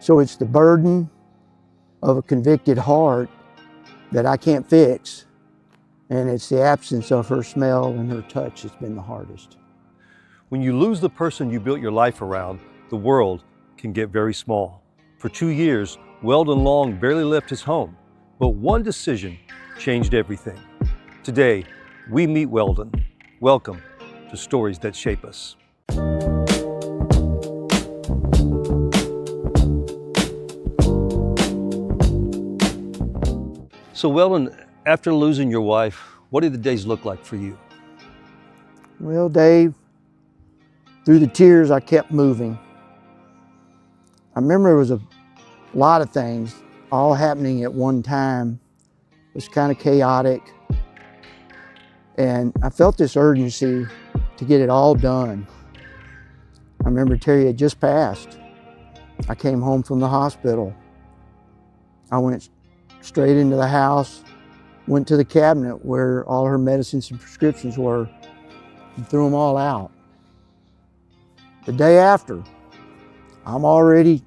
So it's the burden of a convicted heart that I can't fix. And it's the absence of her smell and her touch that's been the hardest. When you lose the person you built your life around, the world can get very small. For 2 years, Weldon Long barely left his home, but one decision changed everything. Today, we meet Weldon. Welcome to Stories That Shape Us. So Weldon, after losing your wife, what did the days look like for you? Well, Dave, through the tears, I kept moving. I remember it was a lot of things all happening at one time. It was kind of chaotic. And I felt this urgency to get it all done. I remember Terry had just passed. I came home from the hospital. I went straight into the house, went to the cabinet where all her medicines and prescriptions were, and threw them all out. The day after, I'm already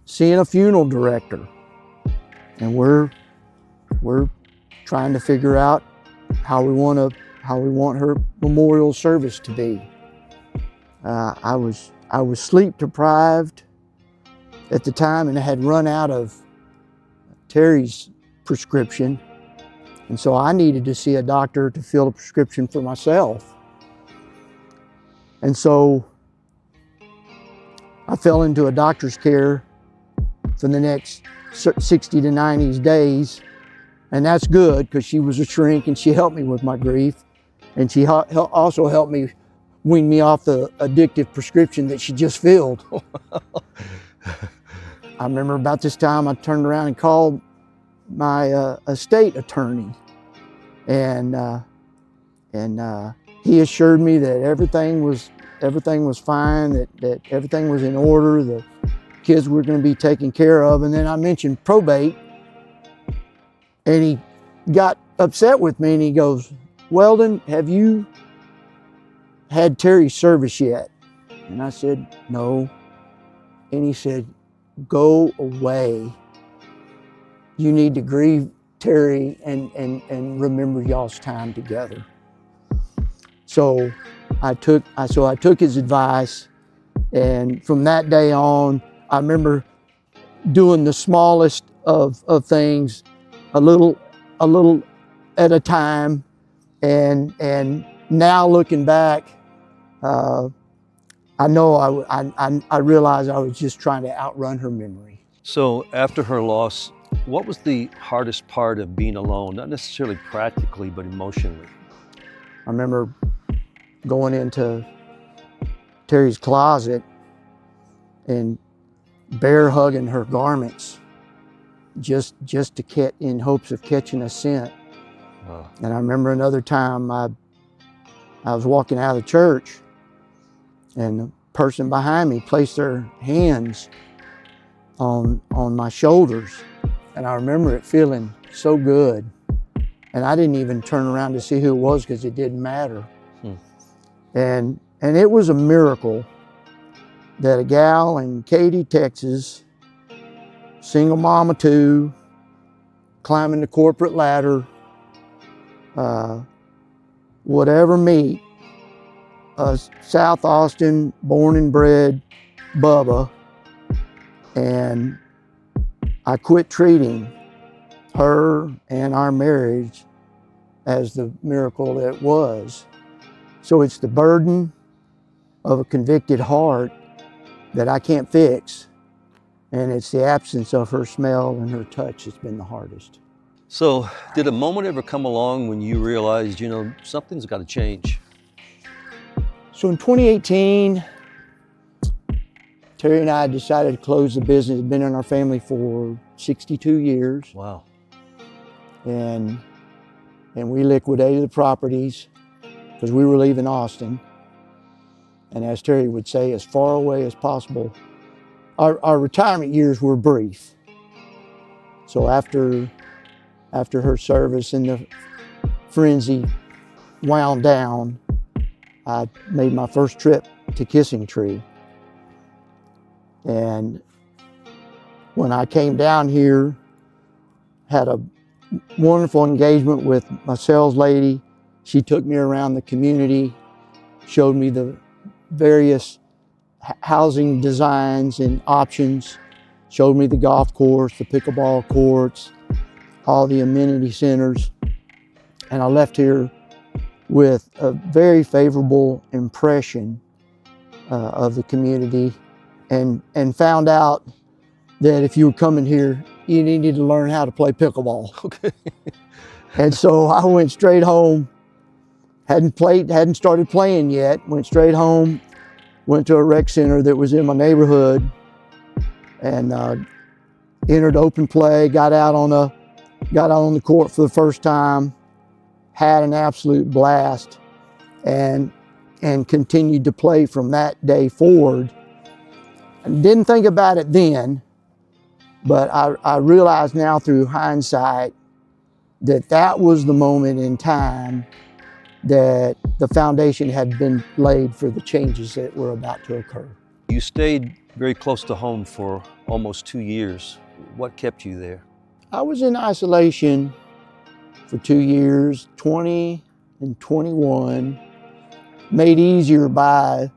seeing a funeral director, and we're trying to figure out how we want her memorial service to be. I was sleep deprived at the time, and I had run out of Terry's prescription, and so I needed to see a doctor to fill a prescription for myself. And so I fell into a doctor's care for the next 60 to 90 days, and that's good because she was a shrink and she helped me with my grief, and she also helped me wean me off the addictive prescription that she just filled. I remember about this time I turned around and called my estate attorney, and he assured me that everything was fine, that everything was in order, the kids were going to be taken care of. And then I mentioned probate, and he got upset with me and he goes, "Weldon, have you had Terry's service yet?" And I said, "No." And he said, "Go away. You need to grieve Terry and remember y'all's time together." So I took his advice, and from that day on, I remember doing the smallest of things, a little at a time, and now looking back, I know I realized I was just trying to outrun her memory. So after her loss, what was the hardest part of being alone? Not necessarily practically, but emotionally. I remember going into Terry's closet and bear hugging her garments just to get in hopes of catching a scent. Wow. And I remember another time I was walking out of the church, and the person behind me placed their hands on my shoulders, and I remember it feeling so good. And I didn't even turn around to see who it was because it didn't matter. And it was a miracle that a gal in Katy, Texas, single mom of two, climbing the corporate ladder, whatever meet, South Austin, born and bred Bubba, and I quit treating her and our marriage as the miracle that it was. So it's the burden of a convicted heart that I can't fix, and it's the absence of her smell and her touch that's been the hardest. So did a moment ever come along when you realized, something's got to change? So in 2018, Terry and I decided to close the business. It's been in our family for 62 years. Wow. And we liquidated the properties because we were leaving Austin. And as Terry would say, as far away as possible. Our retirement years were brief. So after her service and the frenzy wound down, I made my first trip to Kissing Tree. And when I came down here, had a wonderful engagement with my sales lady. She took me around the community, showed me the various housing designs and options, showed me the golf course, the pickleball courts, all the amenity centers. And I left here with a very favorable impression of the community, and found out that if you were coming here, you needed to learn how to play pickleball. Okay. And so I went straight home, hadn't started playing yet, went straight home, went to a rec center that was in my neighborhood, and entered open play, got out on the court for the first time, had an absolute blast, and continued to play from that day forward. And didn't think about it then, but I realize now through hindsight that that was the moment in time that the foundation had been laid for the changes that were about to occur. You stayed very close to home for almost 2 years. What kept you there? I was in isolation for 2 years, 20 and 21, made easier by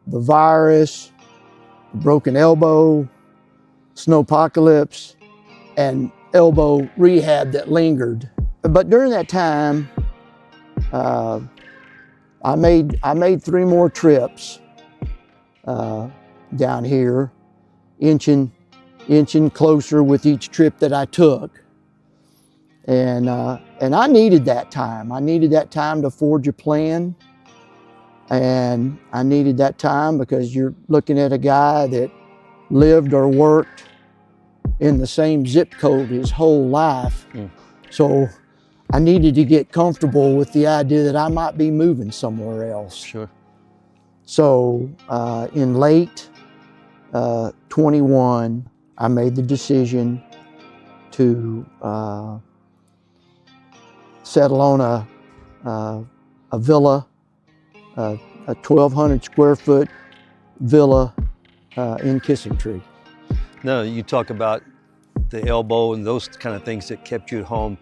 the virus, broken elbow, snowpocalypse, and elbow rehab that lingered. But during that time, I made 3 more trips down here, inching closer with each trip that I took. And I needed that time. I needed that time to forge a plan. And I needed that time because you're looking at a guy that lived or worked in the same zip code his whole life. So I needed to get comfortable with the idea that I might be moving somewhere else. Sure. So in late 21, I made the decision to settle on a villa, a 1,200 square foot villa in Kissing Tree. Now, you talk about the elbow and those kind of things that kept you at home.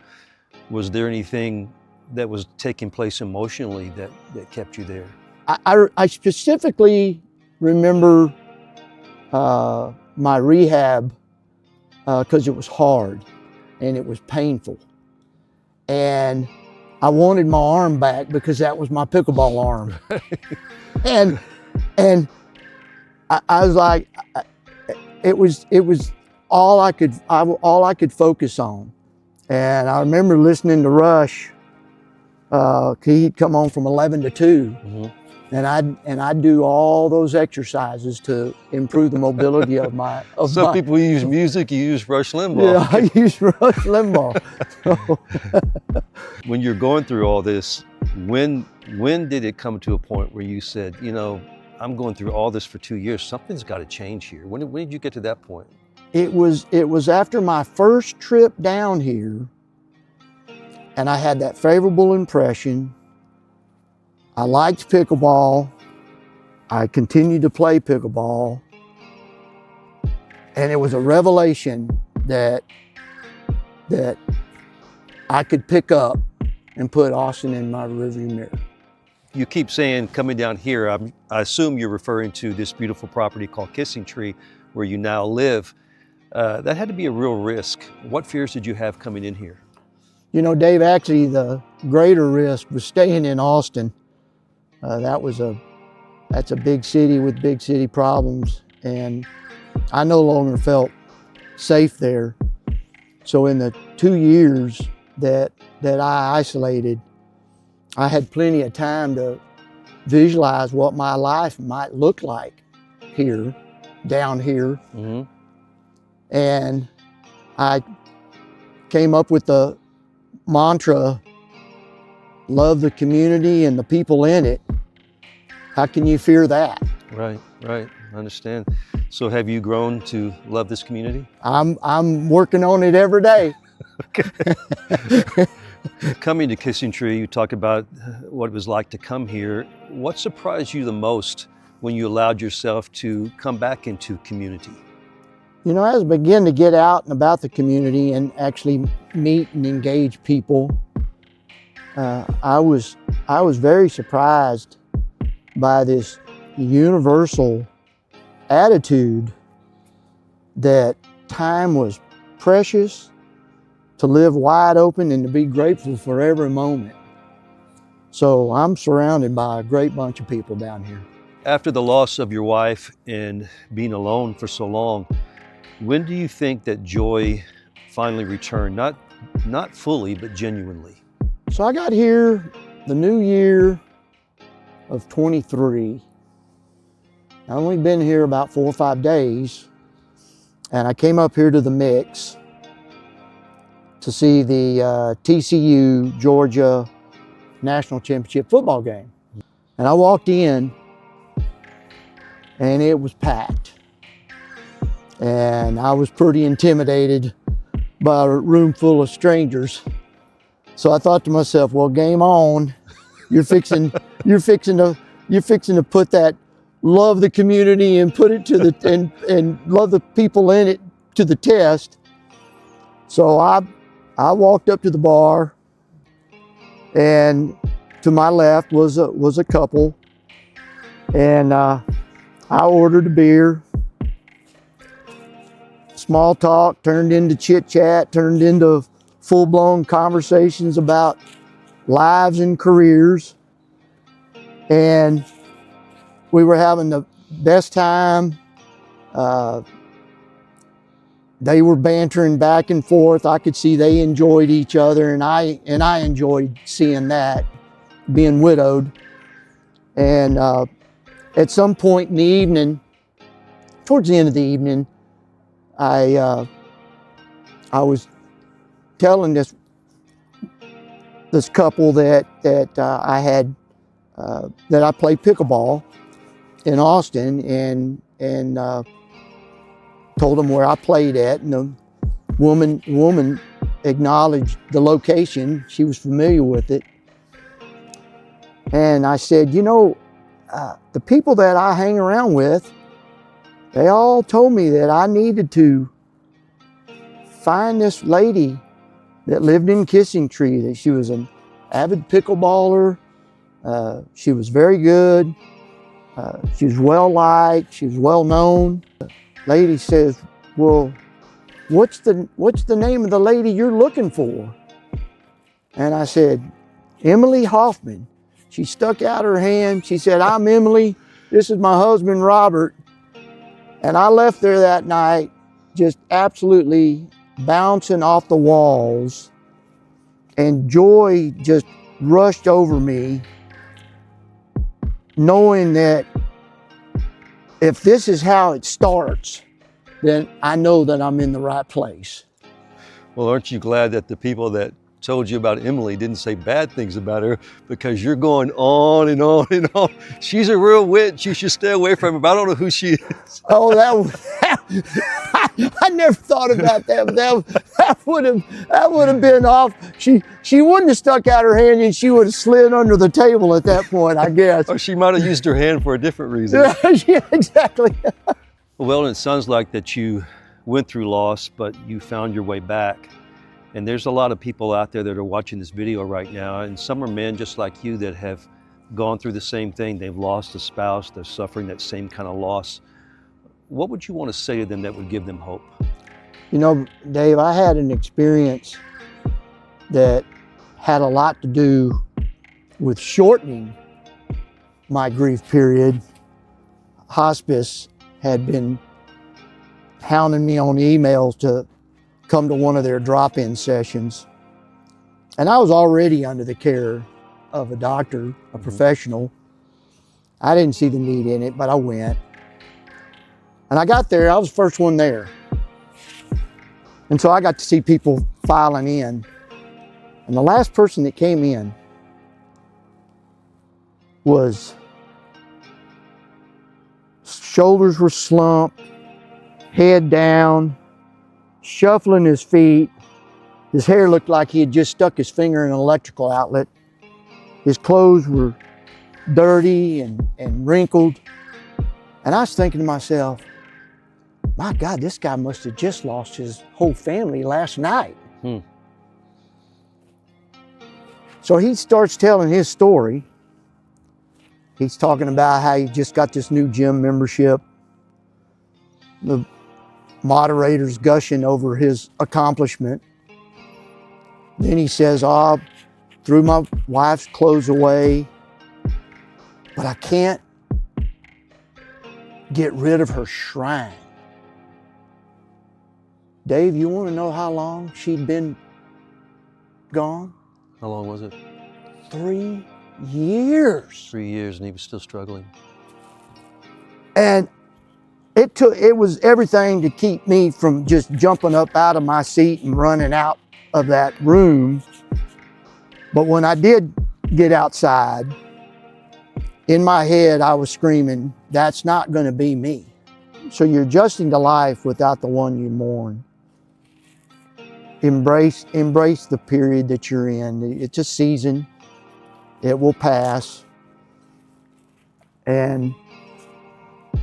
Was there anything that was taking place emotionally that kept you there? I specifically remember my rehab because it was hard and it was painful. And I wanted my arm back because that was my pickleball arm. and I was like, it was all I could focus on. And I remember listening to Rush. He'd come on from 11 to 2. Mm-hmm. And I'd do all those exercises to improve the mobility of my. Some people use music, you use Rush Limbaugh. Yeah, I use Rush Limbaugh. When you're going through all this, when did it come to a point where you said, you know, I'm going through all this for 2 years, something's got to change here? When did you get to that point? It was after my first trip down here, and I had that favorable impression. I liked pickleball. I continued to play pickleball. And it was a revelation that I could pick up and put Austin in my rearview mirror. You keep saying coming down here, I assume you're referring to this beautiful property called Kissing Tree, where you now live. That had to be a real risk. What fears did you have coming in here? You know, Dave, actually the greater risk was staying in Austin. That's a big city with big city problems, and I no longer felt safe there. So in the 2 years that I isolated, I had plenty of time to visualize what my life might look like here, down here. Mm-hmm. And I came up with the mantra, love the community and the people in it. How can you fear that? Right, I understand. So have you grown to love this community? I'm working on it every day. Coming to Kissing Tree, you talk about what it was like to come here. What surprised you the most when you allowed yourself to come back into community? You know, as I began to get out and about the community and actually meet and engage people, I was very surprised by this universal attitude that time was precious, to live wide open and to be grateful for every moment. So I'm surrounded by a great bunch of people down here. After the loss of your wife and being alone for so long, when do you think that joy finally returned? Not fully, but genuinely. So I got here the new year of 23. I've only been here about 4 or 5 days, and I came up here to the mix to see the TCU Georgia National Championship football game. And I walked in and it was packed. And I was pretty intimidated by a room full of strangers. So I thought to myself, well, game on. You're fixing to put that love the community and put it to the and love the people in it to the test. So I walked up to the bar, and to my left was a couple, and I ordered a beer. Small talk turned into chit chat, turned into full-blown conversations about lives and careers, and we were having the best time. They were bantering back and forth. I could see they enjoyed each other, and I enjoyed seeing that, being widowed. And at some point in the evening, towards the end of the evening, I was telling this couple that I had that I played pickleball in Austin, and told them where I played at, and the woman acknowledged the location. She was familiar with it. And I said, you know, the people that I hang around with, they all told me that I needed to find this lady that lived in Kissing Tree, that she was an avid pickleballer. She was very good. She was well liked. She was well known. Lady says, well, what's the name of the lady you're looking for? And I said, Emily Hoffman. She stuck out her hand. She said, I'm Emily. This is my husband, Robert. And I left there that night just absolutely bouncing off the walls, and joy just rushed over me, knowing that if this is how it starts, then I know that I'm in the right place. Well, aren't you glad that the people that told you about Emily didn't say bad things about her, because you're going on and on and on. She's a real witch. You should stay away from her, but I don't know who she is. Oh, I never thought about that. But that would have been off. She wouldn't have stuck out her hand, and she would have slid under the table at that point, I guess. Or she might have used her hand for a different reason. Yeah, exactly. Well, it sounds like that you went through loss, but you found your way back. And there's a lot of people out there that are watching this video right now, and some are men just like you that have gone through the same thing. They've lost a spouse, they're suffering that same kind of loss. What would you want to say to them that would give them hope? You know, Dave, I had an experience that had a lot to do with shortening my grief period. Hospice had been hounding me on emails to come to one of their drop-in sessions. And I was already under the care of a doctor, a professional. I didn't see the need in it, but I went. And I got there, I was the first one there. And so I got to see people filing in. And the last person that came in was, shoulders were slumped, head down, shuffling his feet. His hair looked like he had just stuck his finger in an electrical outlet. His clothes were dirty and wrinkled. And I was thinking to myself, my God, this guy must have just lost his whole family last night. So he starts telling his story. He's talking about how he just got this new gym membership. The moderator's gushing over his accomplishment. Then he says, oh, I threw my wife's clothes away, but I can't get rid of her shrine. Dave, you want to know how long she'd been gone? How long was it? 3 years. 3 years, and he was still struggling. And it was everything to keep me from just jumping up out of my seat and running out of that room. But when I did get outside, in my head, I was screaming, that's not going to be me. So you're adjusting to life without the one you mourn. Embrace the period that you're in. It's a season. It will pass. And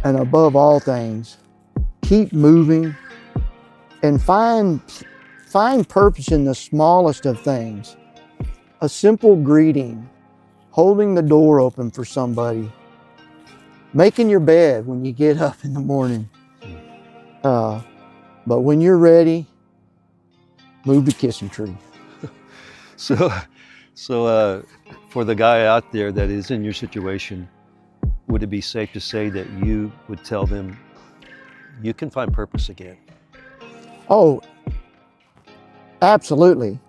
above all things, keep moving and find purpose in the smallest of things. A simple greeting, holding the door open for somebody, making your bed when you get up in the morning. But when you're ready, move the kissing tree. So for the guy out there that is in your situation, would it be safe to say that you would tell them you can find purpose again? Oh, absolutely.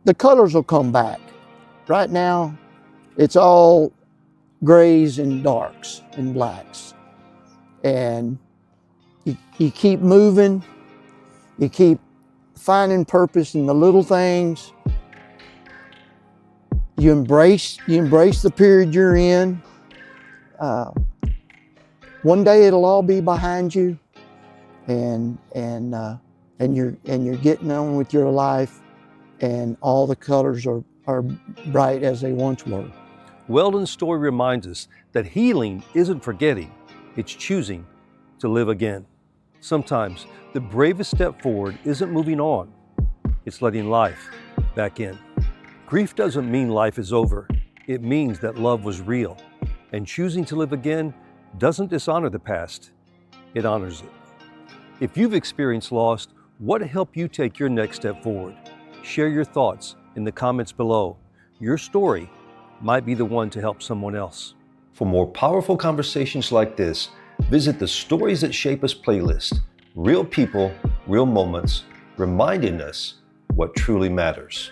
The colors will come back. Right now, it's all grays and darks and blacks. And you keep moving, you keep finding purpose in the little things. You embrace the period you're in. One day it'll all be behind you, and you're getting on with your life, and all the colors are bright as they once were. Weldon's story reminds us that healing isn't forgetting, it's choosing to live again. Sometimes the bravest step forward isn't moving on, it's letting life back in. Grief doesn't mean life is over, it means that love was real. And choosing to live again doesn't dishonor the past, it honors it. If you've experienced loss, what helped you take your next step forward? Share your thoughts in the comments below. Your story might be the one to help someone else. For more powerful conversations like this, visit the Stories That Shape Us playlist. Real people, real moments, reminding us what truly matters.